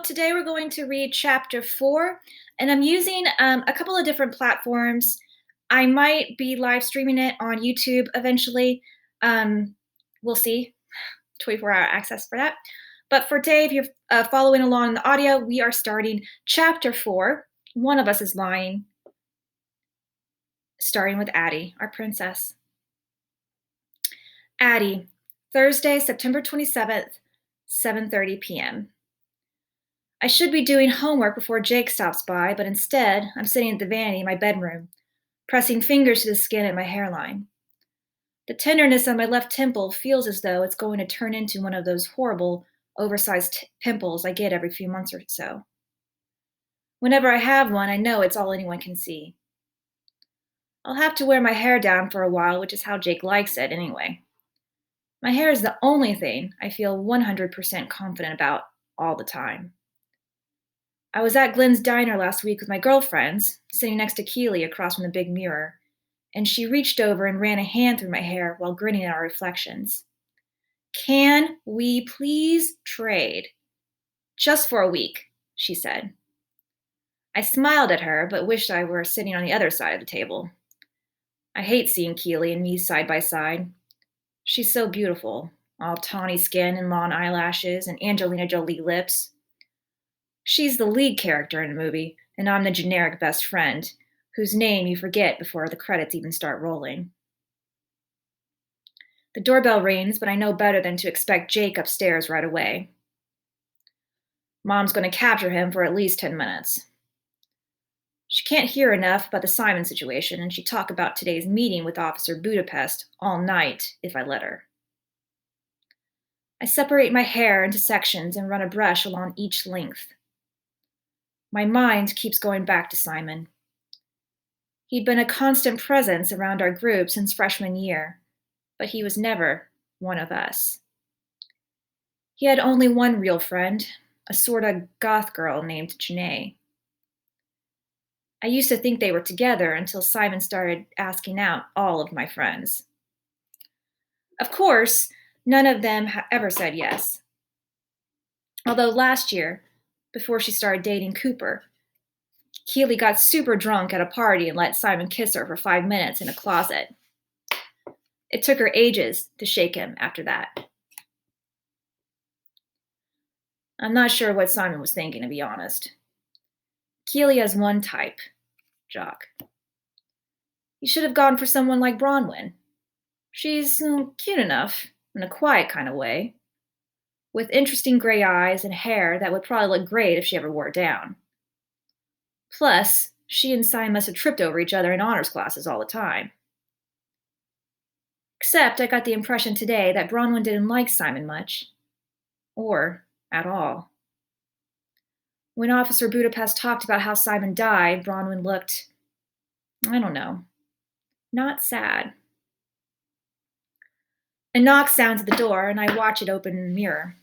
Today we're going to read chapter 4, and I'm using a couple of different platforms. I might be live streaming it on YouTube eventually. Um, we'll see. 24-hour access for that. But for today, if you're following along in the audio, we are starting chapter 4. One of us is lying, starting with Addie, our princess. Addie, Thursday, September 27th, 7:30 p.m. I should be doing homework before Jake stops by, but instead, I'm sitting at the vanity in my bedroom, pressing fingers to the skin at my hairline. The tenderness on my left temple feels as though it's going to turn into one of those horrible, oversized pimples I get every few months or so. Whenever I have one, I know it's all anyone can see. I'll have to wear my hair down for a while, which is how Jake likes it anyway. My hair is the only thing I feel 100% confident about all the time. I was at Glenn's diner last week with my girlfriends, sitting next to Keely across from the big mirror, and she reached over and ran a hand through my hair while grinning at our reflections. "Can we please trade? Just for a week," she said. I smiled at her, but wished I were sitting on the other side of the table. I hate seeing Keely and me side by side. She's so beautiful, all tawny skin and long eyelashes and Angelina Jolie lips. She's the lead character in the movie, and I'm the generic best friend, whose name you forget before the credits even start rolling. The doorbell rings, but I know better than to expect Jake upstairs right away. Mom's going to capture him for at least 10 minutes. She can't hear enough about the Simon situation, and she'd talk about today's meeting with Officer Budapest all night if I let her. I separate my hair into sections and run a brush along each length. My mind keeps going back to Simon. He'd been a constant presence around our group since freshman year, but he was never one of us. He had only one real friend, a sort of goth girl named Janae. I used to think they were together until Simon started asking out all of my friends. Of course, none of them ever said yes. Although last year, before she started dating Cooper, Keely got super drunk at a party and let Simon kiss her for 5 minutes in a closet. It took her ages to shake him after that. I'm not sure what Simon was thinking, to be honest. Keely has one type, jock. He should have gone for someone like Bronwyn. She's cute enough, in a quiet kind of way, with interesting gray eyes and hair that would probably look great if she ever wore it down. Plus, she and Simon must have tripped over each other in honors classes all the time. Except I got the impression today that Bronwyn didn't like Simon much. Or at all. When Officer Budapest talked about how Simon died, Bronwyn looked, I don't know, not sad. A knock sounds at the door, and I watch it open in the mirror.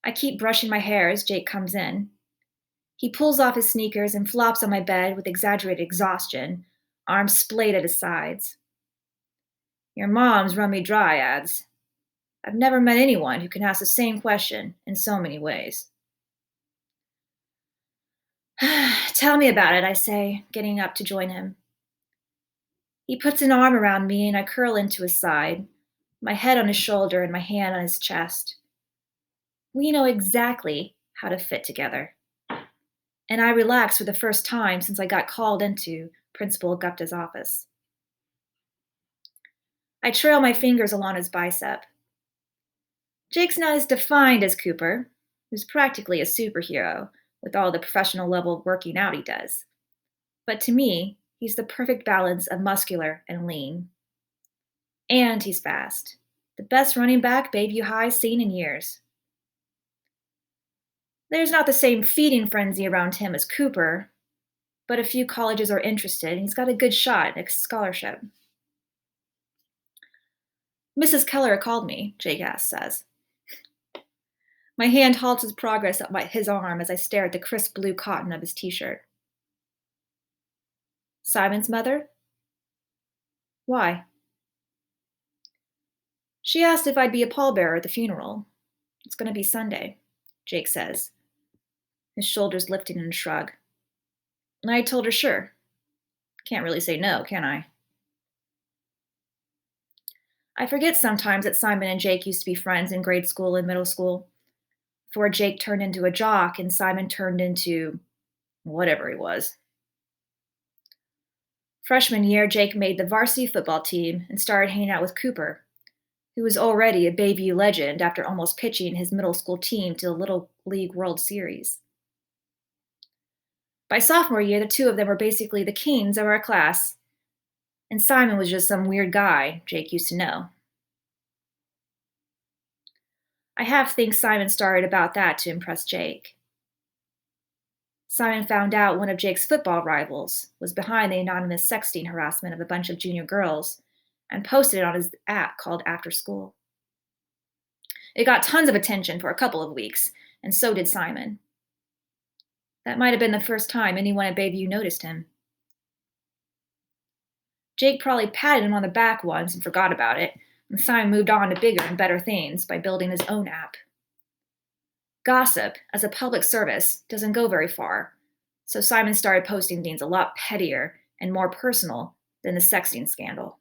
I keep brushing my hair as Jake comes in. He pulls off his sneakers and flops on my bed with exaggerated exhaustion, arms splayed at his sides. "Your mom's run me dry, Ads. I've never met anyone who can ask the same question in so many ways." "Tell me about it," I say, getting up to join him. He puts an arm around me and I curl into his side, my head on his shoulder and my hand on his chest. We know exactly how to fit together. And I relax for the first time since I got called into Principal Gupta's office. I trail my fingers along his bicep. Jake's not as defined as Cooper, who's practically a superhero with all the professional level working out he does. But to me, he's the perfect balance of muscular and lean. And he's fast. The best running back Bayview High's seen in years. There's not the same feeding frenzy around him as Cooper, but a few colleges are interested, and he's got a good shot at a scholarship. "Mrs. Keller called me," Jake says. My hand halts his progress up his arm as I stare at the crisp blue cotton of his t-shirt. "Simon's mother? Why?" "She asked if I'd be a pallbearer at the funeral. It's going to be Sunday," Jake says. his shoulders lifting in a shrug. I told her sure. Can't really say no, can I? I forget sometimes that Simon and Jake used to be friends in grade school and middle school, before Jake turned into a jock and Simon turned into whatever he was. Freshman year, Jake made the varsity football team and started hanging out with Cooper, who was already a Bayview legend after almost pitching his middle school team to the Little League World Series. By sophomore year, the two of them were basically the kings of our class, and Simon was just some weird guy Jake used to know. I half think Simon started about that to impress Jake. Simon found out one of Jake's football rivals was behind the anonymous sexting harassment of a bunch of junior girls and posted it on his app called After School. It got tons of attention for a couple of weeks, and so did Simon. That might have been the first time anyone at Bayview noticed him. Jake probably patted him on the back once and forgot about it, and Simon moved on to bigger and better things by building his own app. Gossip, as a public service, doesn't go very far, so Simon started posting things a lot pettier and more personal than the sexting scandal.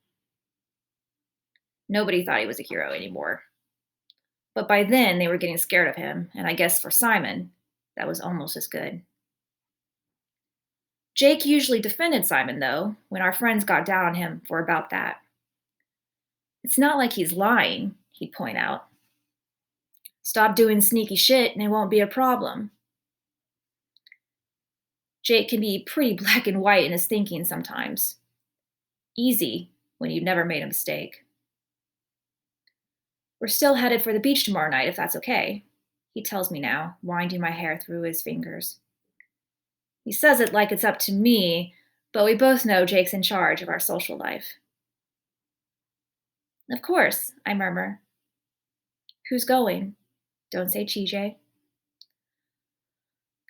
Nobody thought he was a hero anymore. But by then, they were getting scared of him, and I guess for Simon, that was almost as good. Jake usually defended Simon, though, when our friends got down on him for about that. It's not like he's lying, he'd point out. Stop doing sneaky shit and it won't be a problem. Jake can be pretty black and white in his thinking sometimes. Easy when you've never made a mistake. We're still headed for the beach tomorrow night, if that's okay, he tells me now, winding my hair through his fingers. He says it like it's up to me, but we both know Jake's in charge of our social life. Of course, I murmur. Who's going? Don't say TJ.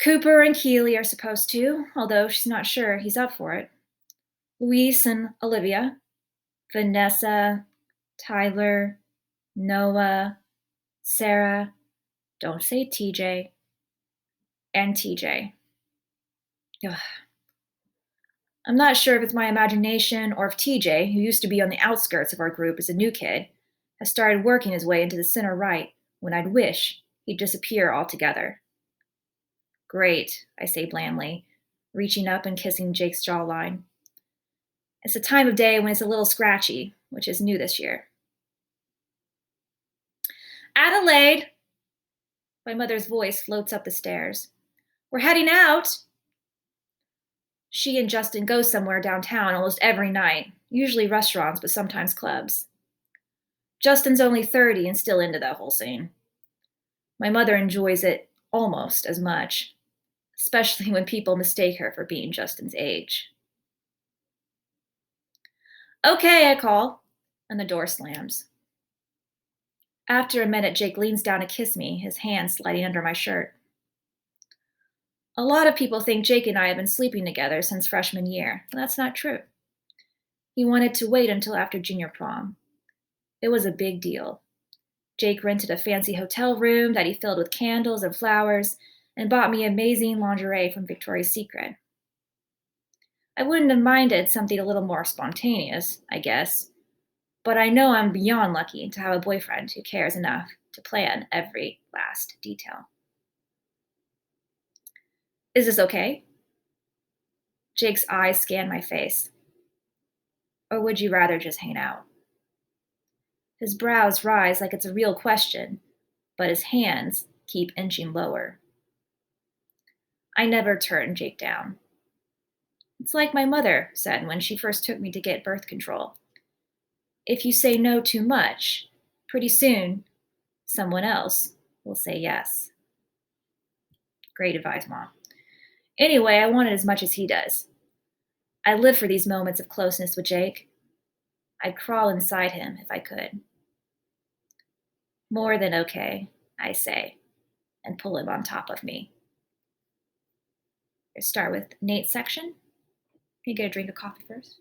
Cooper and Keeley are supposed to, although she's not sure he's up for it. Luis and Olivia, Vanessa, Tyler, Noah, Sarah, don't say TJ, and TJ. Ugh. I'm not sure if it's my imagination or if TJ, who used to be on the outskirts of our group as a new kid, has started working his way into the center right when I'd wish he'd disappear altogether. Great, I say blandly, reaching up and kissing Jake's jawline. It's a time of day when it's a little scratchy, which is new this year. Adelaide! My mother's voice floats up the stairs. We're heading out! She and Justin go somewhere downtown almost every night, usually restaurants, but sometimes clubs. Justin's only 30 and still into that whole scene. My mother enjoys it almost as much, especially when people mistake her for being Justin's age. Okay, I call, and the door slams. After a minute, Jake leans down to kiss me, his hand sliding under my shirt. A lot of people think Jake and I have been sleeping together since freshman year. That's not true. He wanted to wait until after junior prom. It was a big deal. Jake rented a fancy hotel room that he filled with candles and flowers and bought me amazing lingerie from Victoria's Secret. I wouldn't have minded something a little more spontaneous, I guess, but I know I'm beyond lucky to have a boyfriend who cares enough to plan every last detail. Is this okay? Jake's eyes scan my face. Or would you rather just hang out? His brows rise like it's a real question, but his hands keep inching lower. I never turn Jake down. It's like my mother said when she first took me to get birth control. If you say no too much, pretty soon, someone else will say yes. Great advice, Mom. Anyway, I want it as much as he does. I live for these moments of closeness with Jake. I'd crawl inside him if I could. More than okay, I say, and pull him on top of me. Let's start with Nate's section. Can you get a drink of coffee first?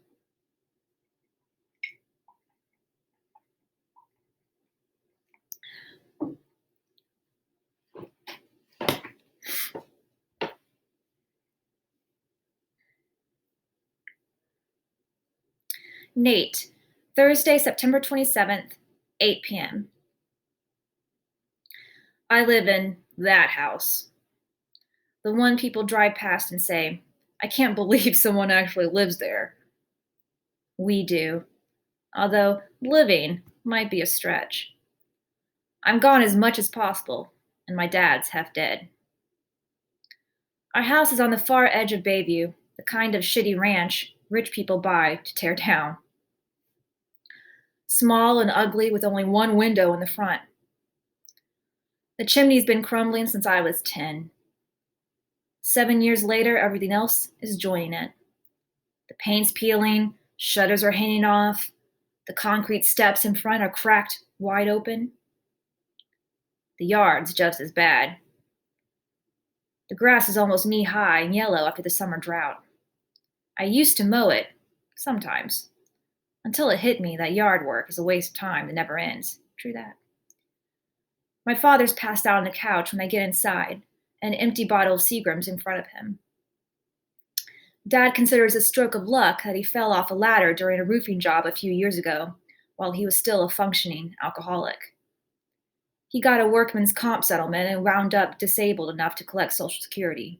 Nate, Thursday, September 27th, 8 p.m. I live in that house. The one people drive past and say, I can't believe someone actually lives there. We do, although living might be a stretch. I'm gone as much as possible, and my dad's half dead. Our house is on the far edge of Bayview, the kind of shitty ranch rich people buy to tear down. Small and ugly with only one window in the front. The chimney's been crumbling since I was 10. 7 years later, everything else is joining it. The paint's peeling, shutters are hanging off, the concrete steps in front are cracked wide open. The yard's just as bad. The grass is almost knee-high and yellow after the summer drought. I used to mow it, sometimes, until it hit me that yard work is a waste of time that never ends. True that. My father's passed out on the couch when I get inside, an empty bottle of Seagram's in front of him. Dad considers a stroke of luck that he fell off a ladder during a roofing job a few years ago while he was still a functioning alcoholic. He got a workman's comp settlement and wound up disabled enough to collect Social Security,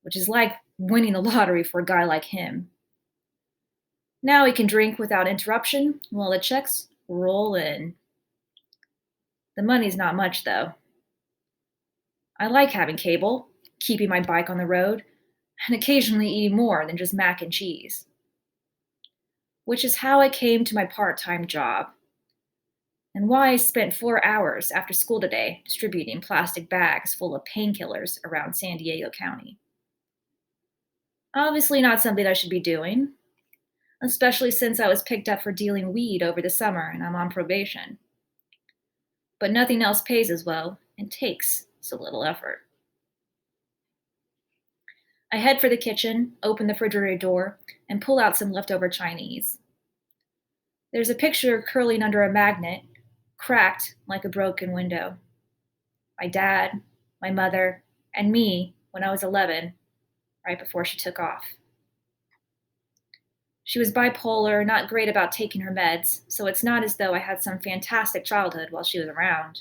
which is like winning the lottery for a guy like him. Now he can drink without interruption while the checks roll in. The money's not much, though. I like having cable, keeping my bike on the road, and occasionally eating more than just mac and cheese. Which is how I came to my part-time job, and why I spent 4 hours after school today distributing plastic bags full of painkillers around San Diego County. Obviously not something I should be doing, especially since I was picked up for dealing weed over the summer and I'm on probation. But nothing else pays as well and takes so little effort. I head for the kitchen, open the refrigerator door, and pull out some leftover Chinese. There's a picture curling under a magnet, cracked like a broken window. My dad, my mother, and me when I was 11, right before she took off. She was bipolar, not great about taking her meds, so it's not as though I had some fantastic childhood while she was around.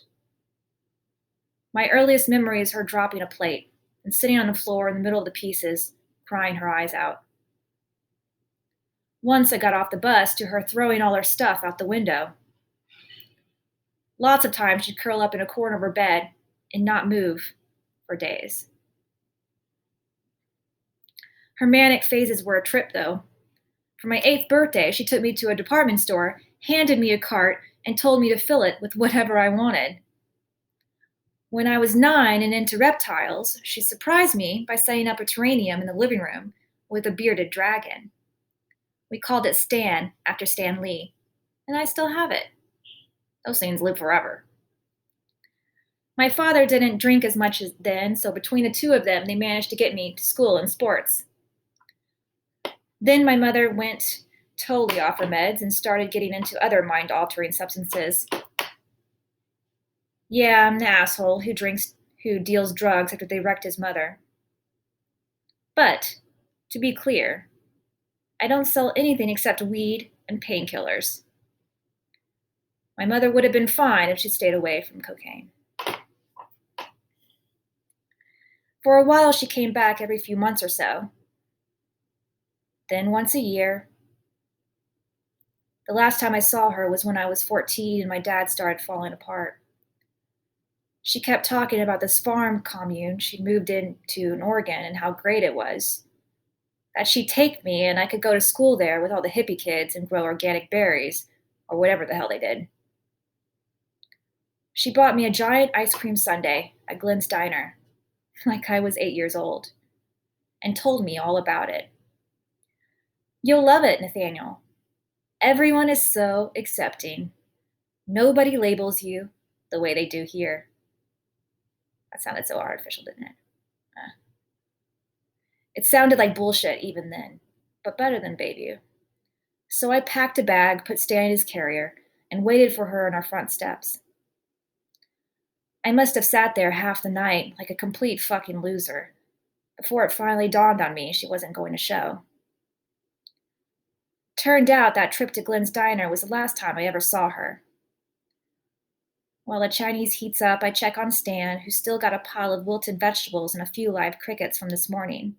My earliest memory is her dropping a plate and sitting on the floor in the middle of the pieces, crying her eyes out. Once I got off the bus to her throwing all her stuff out the window. Lots of times she'd curl up in a corner of her bed and not move for days. Her manic phases were a trip, though. For my 8th birthday, she took me to a department store, handed me a cart, and told me to fill it with whatever I wanted. When I was 9 and into reptiles, she surprised me by setting up a terrarium in the living room with a bearded dragon. We called it Stan after Stan Lee, and I still have it. Those things live forever. My father didn't drink as much as then, so between the two of them, they managed to get me to school and sports. Then my mother went totally off her meds and started getting into other mind-altering substances. Yeah, I'm the asshole who deals drugs after they wrecked his mother. But, to be clear, I don't sell anything except weed and painkillers. My mother would have been fine if she stayed away from cocaine. For a while, she came back every few months or so. Then once a year. The last time I saw her was when I was 14 and my dad started falling apart. She kept talking about this farm commune she'd moved into in Oregon and how great it was. That she'd take me and I could go to school there with all the hippie kids and grow organic berries, or whatever the hell they did. She bought me a giant ice cream sundae at Glenn's Diner, like I was 8 years old, and told me all about it. You'll love it, Nathaniel. Everyone is so accepting. Nobody labels you the way they do here. That sounded so artificial, didn't it? It sounded like bullshit even then, but better than Bayview. So I packed a bag, put Stan in his carrier, and waited for her on our front steps. I must have sat there half the night like a complete fucking loser before it finally dawned on me she wasn't going to show. Turned out that trip to Glenn's diner was the last time I ever saw her. While the Chinese heats up, I check on Stan, who's still got a pile of wilted vegetables and a few live crickets from this morning.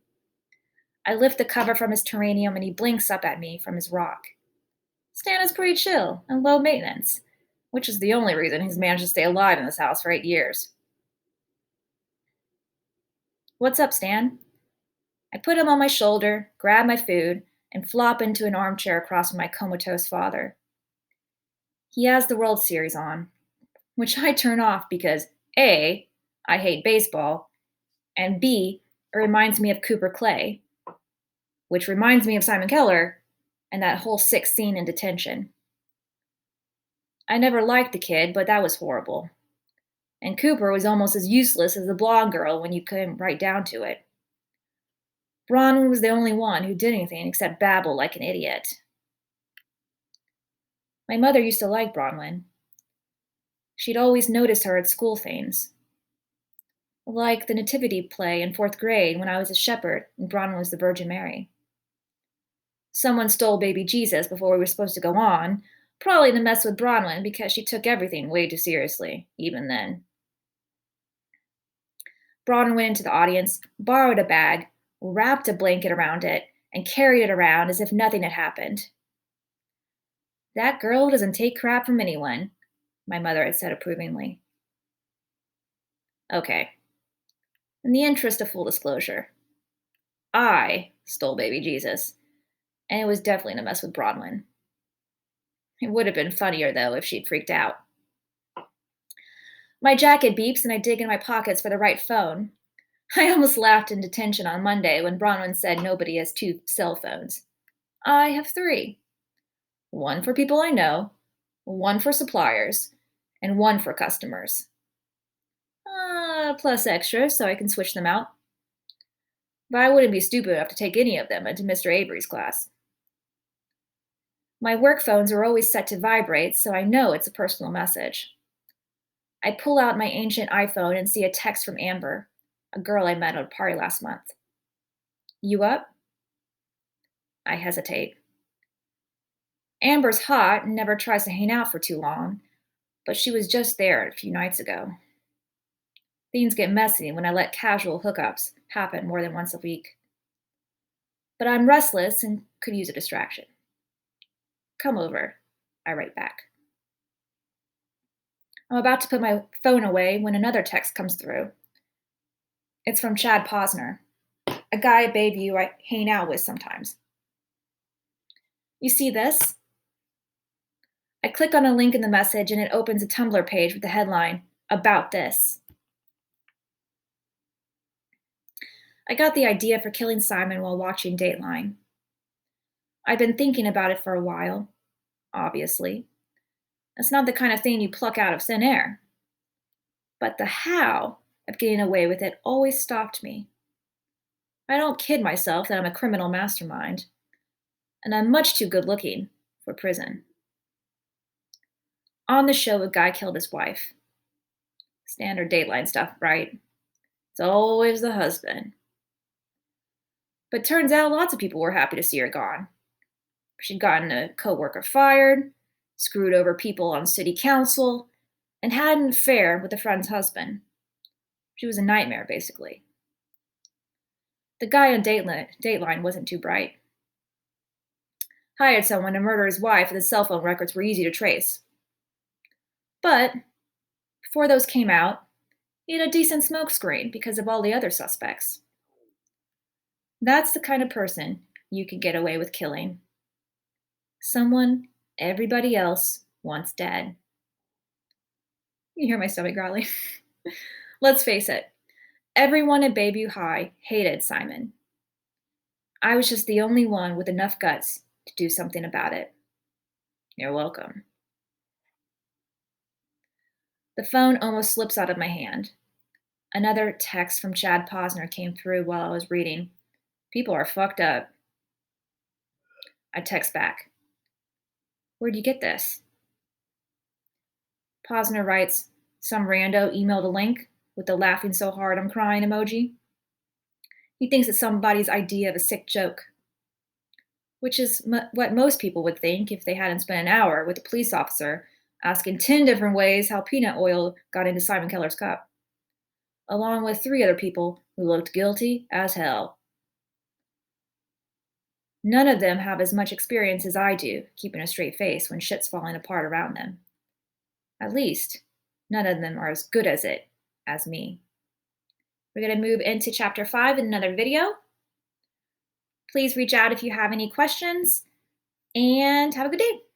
I lift the cover from his terrarium and he blinks up at me from his rock. Stan is pretty chill and low maintenance, which is the only reason he's managed to stay alive in this house for 8 years. What's up, Stan? I put him on my shoulder, grab my food, and flop into an armchair across from my comatose father. He has the World Series on, which I turn off because A, I hate baseball, and B, it reminds me of Cooper Clay, which reminds me of Simon Keller and that whole sick scene in detention. I never liked the kid, but that was horrible. And Cooper was almost as useless as the blonde girl when you came right down to it. Bronwyn was the only one who did anything except babble like an idiot. My mother used to like Bronwyn. She'd always noticed her at school things. Like the nativity play in 4th grade when I was a shepherd and Bronwyn was the Virgin Mary. Someone stole baby Jesus before we were supposed to go on, probably to mess with Bronwyn because she took everything way too seriously, even then. Bronwyn went into the audience, borrowed a bag, wrapped a blanket around it, and carried it around as if nothing had happened. That girl doesn't take crap from anyone, my mother had said approvingly. Okay. In the interest of full disclosure, I stole baby Jesus, and it was definitely to mess with Bronwyn. It would have been funnier, though, if she'd freaked out. My jacket beeps and I dig in my pockets for the right phone. I almost laughed in detention on Monday when Bronwyn said nobody has 2 cell phones. I have 3. One for people I know, one for suppliers, and one for customers. Plus extras so I can switch them out. But I wouldn't be stupid enough to take any of them into Mr. Avery's class. My work phones are always set to vibrate, so I know it's a personal message. I pull out my ancient iPhone and see a text from Amber, a girl I met at a party last month. You up? I hesitate. Amber's hot and never tries to hang out for too long, but she was just there a few nights ago. Things get messy when I let casual hookups happen more than once a week. But I'm restless and could use a distraction. Come over, I write back. I'm about to put my phone away when another text comes through. It's from Chad Posner, a guy at Bayview I hang out with sometimes. You see this? I click on a link in the message and it opens a Tumblr page with the headline, About This. I got the idea for killing Simon while watching Dateline. I'd been thinking about it for a while, obviously. It's not the kind of thing you pluck out of thin air. But the how of getting away with it always stopped me. I don't kid myself that I'm a criminal mastermind, and I'm much too good looking for prison. On the show, a guy killed his wife. Standard Dateline stuff, right? It's always the husband. But turns out lots of people were happy to see her gone. She'd gotten a coworker fired, screwed over people on city council, and had an affair with a friend's husband. She was a nightmare, basically. The guy on Dateline wasn't too bright. Hired someone to murder his wife and his cell phone records were easy to trace. But before those came out, he had a decent smokescreen because of all the other suspects. That's the kind of person you can get away with killing. Someone everybody else wants dead. You hear my stomach growling? Let's face it, everyone at Bayview High hated Simon. I was just the only one with enough guts to do something about it. You're welcome. The phone almost slips out of my hand. Another text from Chad Posner came through while I was reading. People are fucked up. I text back. Where'd you get this? Posner writes, some rando emailed a link with the laughing so hard I'm crying emoji. He thinks it's somebody's idea of a sick joke. which is what most people would think if they hadn't spent an hour with a police officer asking 10 different ways how peanut oil got into Simon Keller's cup, along with 3 other people who looked guilty as hell. None of them have as much experience as I do keeping a straight face when shit's falling apart around them. At least, none of them are as good as it as me. We're going to move into chapter 5 in another video. Please reach out if you have any questions, and have a good day.